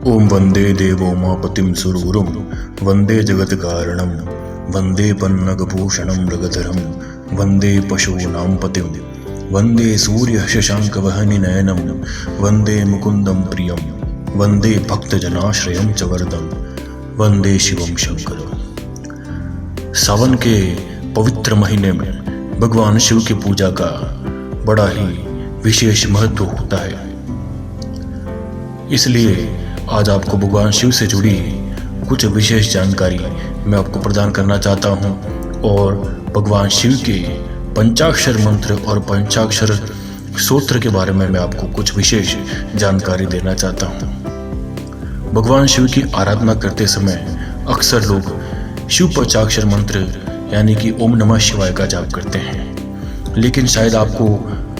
ओम वंदे देवो मापतिं सुरूरं वंदे जगत्कारणं वंदे पन्नगभूषणं मृगधरं वंदे पशूनां पतिं वंदे सूर्यशशाङ्कवहनिनयनं वंदे मुकुन्दं प्रियं वंदे भक्तजनाश्रयं च वरदं वंदे शिवं शंकरं। सावन के पवित्र महीने में भगवान शिव की पूजा का बड़ा ही विशेष महत्व होता है। इसलिए आज आपको भगवान शिव से जुड़ी कुछ विशेष जानकारी मैं आपको प्रदान करना चाहता हूं और भगवान शिव के पंचाक्षर मंत्र और पंचाक्षर स्तोत्र के बारे में मैं आपको कुछ विशेष जानकारी देना चाहता हूं। भगवान शिव की आराधना करते समय अक्सर लोग शिव पंचाक्षर मंत्र यानी कि ओम नमः शिवाय का जाप करते हैं, लेकिन शायद आपको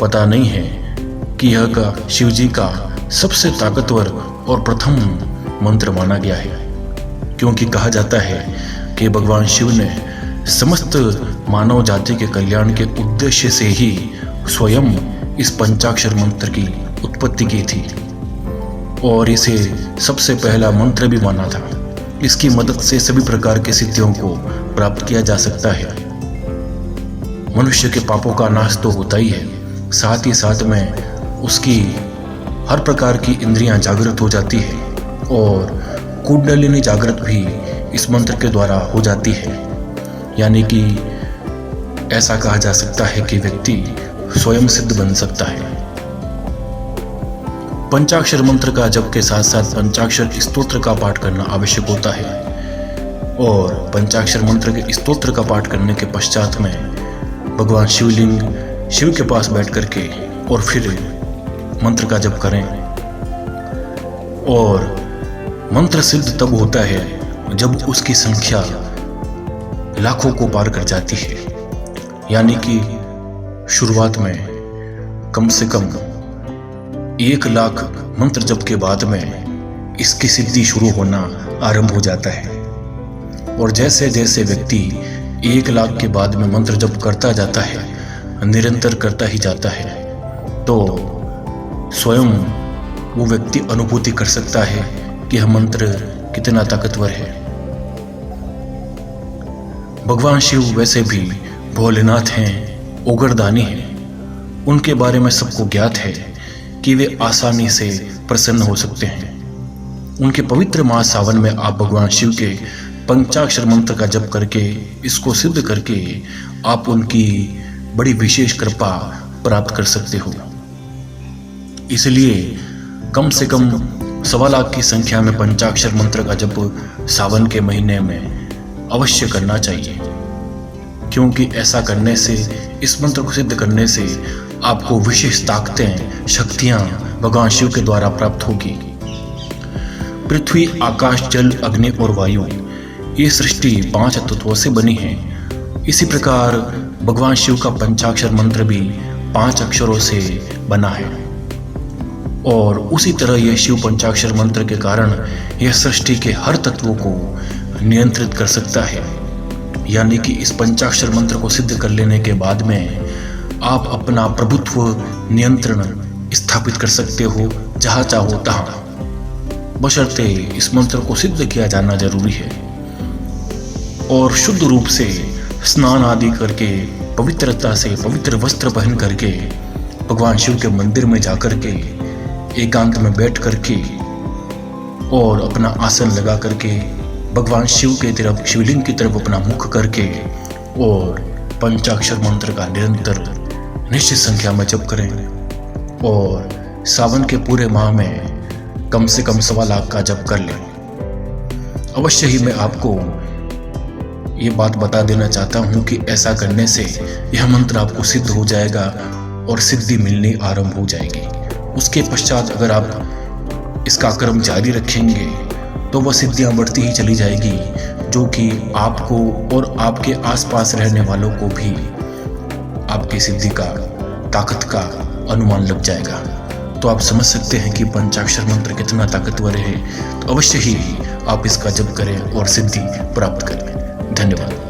पता नहीं है कि यह का शिव जी का सबसे ताकतवर और प्रथम मंत्र माना गया है, क्योंकि कहा जाता है कि भगवान शिव ने समस्त मानव जाति के कल्याण के उद्देश्य से ही स्वयं इस पंचाक्षर मंत्र की उत्पत्ति की थी और इसे सबसे पहला मंत्र भी माना था। इसकी मदद से सभी प्रकार की सिद्धियों को प्राप्त किया जा सकता है। मनुष्य के पापों का नाश तो होता ही है, साथ ही साथ में उसकी हर प्रकार की इंद्रियां जागृत हो जाती है और कुंडलिनी जागृत भी इस मंत्र के द्वारा हो जाती है। यानी कि ऐसा कहा जा सकता है कि व्यक्ति स्वयं सिद्ध बन सकता है। पंचाक्षर मंत्र का जप के साथ साथ पंचाक्षर स्तोत्र का पाठ करना आवश्यक होता है और पंचाक्षर मंत्र के स्तोत्र का पाठ करने के पश्चात में भगवान शिवलिंग शिव के पास बैठ करके और फिर मंत्र का जप करें। और मंत्र सिद्ध तब होता है जब उसकी संख्या लाखों को पार कर जाती है। यानी कि शुरुआत में कम से कम 1 लाख मंत्र जप के बाद में इसकी सिद्धि शुरू होना आरंभ हो जाता है। और जैसे जैसे व्यक्ति 1 लाख के बाद में मंत्र जप करता जाता है, निरंतर करता ही जाता है, तो स्वयं वो व्यक्ति अनुभूति कर सकता है कि यह मंत्र कितना ताकतवर है। भगवान शिव वैसे भी भोलेनाथ हैं, ओगरदानी हैं। उनके बारे में सबको ज्ञात है कि वे आसानी से प्रसन्न हो सकते हैं। उनके पवित्र मास सावन में आप भगवान शिव के पंचाक्षर मंत्र का जप करके इसको सिद्ध करके आप उनकी बड़ी विशेष कृपा प्राप्त कर सकते हो। इसलिए कम से कम 1.25 लाख की संख्या में पंचाक्षर मंत्र का जप सावन के महीने में अवश्य करना चाहिए, क्योंकि ऐसा करने से, इस मंत्र को सिद्ध करने से आपको विशेष ताकतें, शक्तियां भगवान शिव के द्वारा प्राप्त होगी। पृथ्वी, आकाश, जल, अग्नि और वायु, ये सृष्टि 5 तत्वों से बनी है। इसी प्रकार भगवान शिव का पंचाक्षर मंत्र भी 5 अक्षरों से बना है और उसी तरह यह शिव पंचाक्षर मंत्र के कारण यह सृष्टि के हर तत्वों को नियंत्रित कर सकता है। यानी कि इस पंचाक्षर मंत्र को सिद्ध कर लेने के बाद में आप अपना प्रभुत्व, नियंत्रण स्थापित कर सकते हो जहाँ चाहो तहाँ, बशर्ते इस मंत्र को सिद्ध किया जाना जरूरी है। और शुद्ध रूप से स्नान आदि करके, पवित्रता से पवित्र वस्त्र पहन करके भगवान शिव के मंदिर में जाकर के एकांत में बैठ करके और अपना आसन लगा करके भगवान शिव के तरफ, शिवलिंग की तरफ अपना मुख करके और पंचाक्षर मंत्र का निरंतर निश्चित संख्या में जप करें। और सावन के पूरे माह में कम से कम 1.25 लाख का जप कर लें। अवश्य ही मैं आपको ये बात बता देना चाहता हूँ कि ऐसा करने से यह मंत्र आपको सिद्ध हो जाएगा और सिद्धि मिलनी आरंभ हो जाएगी। उसके पश्चात अगर आप इसका क्रम जारी रखेंगे तो वह सिद्धियां बढ़ती ही चली जाएगी, जो कि आपको और आपके आसपास रहने वालों को भी आपकी सिद्धि का, ताकत का अनुमान लग जाएगा। तो आप समझ सकते हैं कि पंचाक्षर मंत्र कितना ताकतवर है। तो अवश्य ही आप इसका जप करें और सिद्धि प्राप्त करें। धन्यवाद।